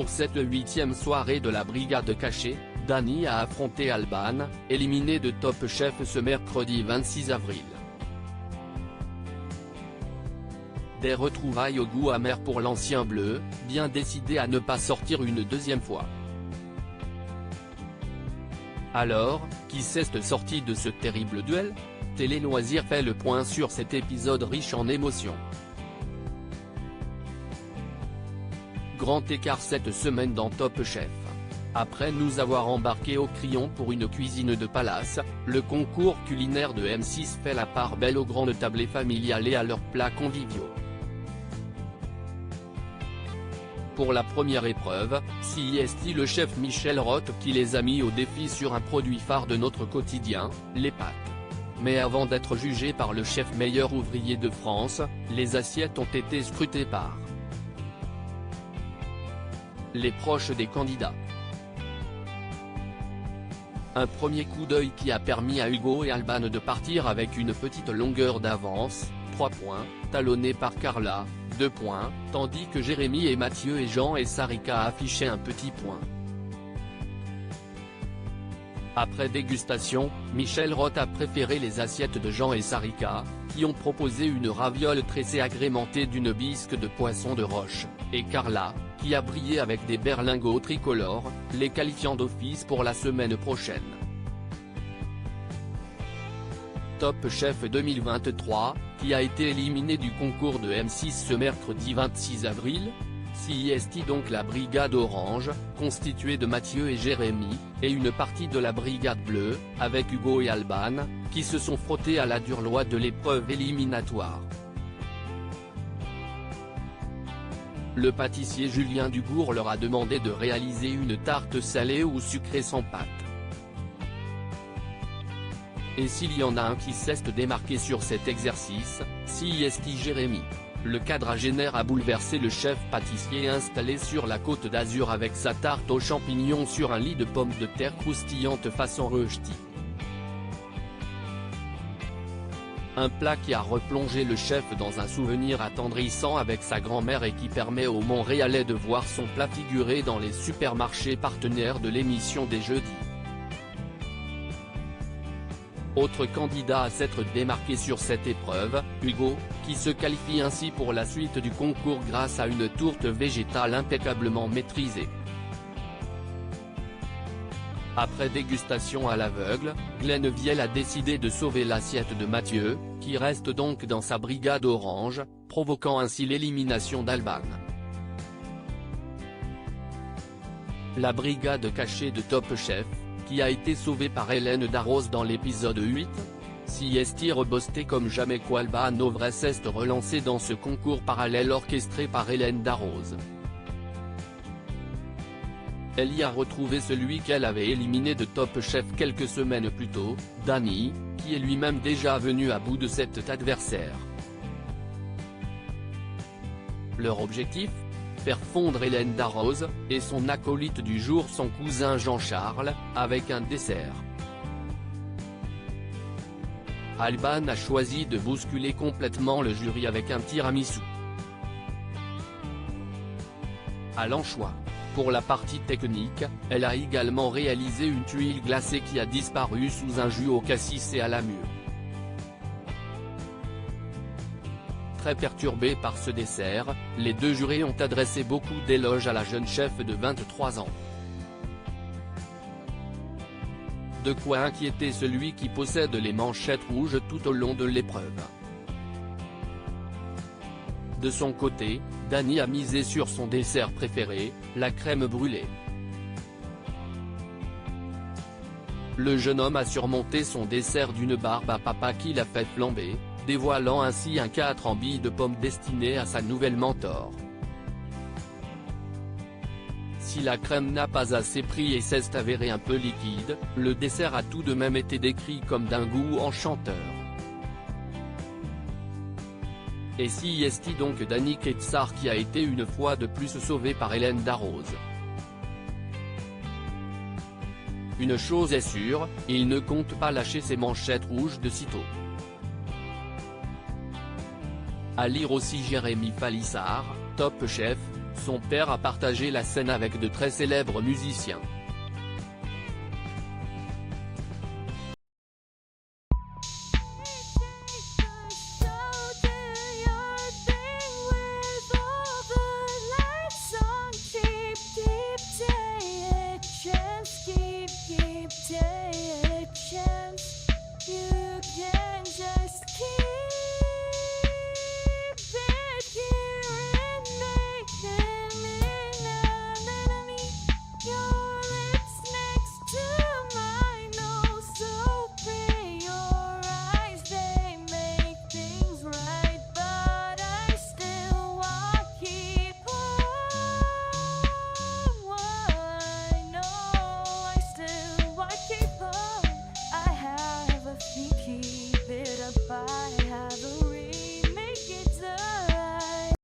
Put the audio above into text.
Pour cette 8e soirée de la brigade cachée, Dany a affronté Alban, éliminé de Top Chef ce mercredi 26 avril. Des retrouvailles au goût amer pour l'ancien bleu, bien décidé à ne pas sortir une deuxième fois. Alors, qui s'est sorti de ce terrible duel? Télé Loisirs fait le point sur cet épisode riche en émotions. Grand écart cette semaine dans Top Chef. Après nous avoir embarqués au crayon pour une cuisine de palace, le concours culinaire de M6 fait la part belle aux grandes tablées familiales et à leurs plats conviviaux. Pour la première épreuve, c'est le chef Michel Roth qui les a mis au défi sur un produit phare de notre quotidien, les pâtes. Mais avant d'être jugé par le chef meilleur ouvrier de France, les assiettes ont été scrutées par les proches des candidats. Un premier coup d'œil qui a permis à Hugo et Alban de partir avec une petite longueur d'avance, 3 points, talonnés par Carla, 2 points, tandis que Jérémy et Mathieu et Jean et Sarika affichaient un petit point. Après dégustation, Michel Roth a préféré les assiettes de Jean et Sarika, qui ont proposé une raviole tressée agrémentée d'une bisque de poisson de roche, et Carla, qui a brillé avec des berlingots tricolores, les qualifiant d'office pour la semaine prochaine. Top Chef 2023, qui a été éliminé du concours de M6 ce mercredi 26 avril, c'est donc la brigade orange, constituée de Mathieu et Jérémy, et une partie de la brigade bleue, avec Hugo et Alban, qui se sont frottés à la dure loi de l'épreuve éliminatoire. Le pâtissier Julien Dubourg leur a demandé de réaliser une tarte salée ou sucrée sans pâte. Et s'il y en a un qui s'est démarqué sur cet exercice, c'est Jérémy. Le quadragénaire a bouleversé le chef pâtissier installé sur la Côte d'Azur avec sa tarte aux champignons sur un lit de pommes de terre croustillantes façon rösti. Un plat qui a replongé le chef dans un souvenir attendrissant avec sa grand-mère et qui permet aux Montréalais de voir son plat figuré dans les supermarchés partenaires de l'émission des jeudis. Autre candidat à s'être démarqué sur cette épreuve, Hugo, qui se qualifie ainsi pour la suite du concours grâce à une tourte végétale impeccablement maîtrisée. Après dégustation à l'aveugle, Glenn Viel a décidé de sauver l'assiette de Mathieu, qui reste donc dans sa brigade orange, provoquant ainsi l'élimination d'Alban. La brigade cachée de Top Chef, qui a été sauvée par Hélène Darroze dans l'épisode 8, c'est rebosté comme jamais qu'Alban devrait s'est relancé dans ce concours parallèle orchestré par Hélène Darroze. Elle y a retrouvé celui qu'elle avait éliminé de Top Chef quelques semaines plus tôt, Dany, qui est lui-même déjà venu à bout de cet adversaire. Leur objectif ? Faire fondre Hélène Darroze, et son acolyte du jour son cousin Jean-Charles, avec un dessert. Alban a choisi de bousculer complètement le jury avec un tiramisu à l'anchois. Pour la partie technique, elle a également réalisé une tuile glacée qui a disparu sous un jus au cassis et à la mûre. Très perturbés par ce dessert, les deux jurés ont adressé beaucoup d'éloges à la jeune chef de 23 ans. De quoi inquiéter celui qui possède les manchettes rouges tout au long de l'épreuve. De son côté, Dany a misé sur son dessert préféré, la crème brûlée. Le jeune homme a surmonté son dessert d'une barbe à papa qui l'a fait flamber, dévoilant ainsi un 4 en billes de pommes destiné à sa nouvelle mentor. Si la crème n'a pas assez pris et s'est avérée un peu liquide, le dessert a tout de même été décrit comme d'un goût enchanteur. Et c'est donc Dany Ketsar qui a été une fois de plus sauvé par Hélène Darroze. Une chose est sûre, il ne compte pas lâcher ses manchettes rouges de sitôt. À lire aussi Jérémy Palissard, Top Chef, Son père a partagé la scène avec de très célèbres musiciens.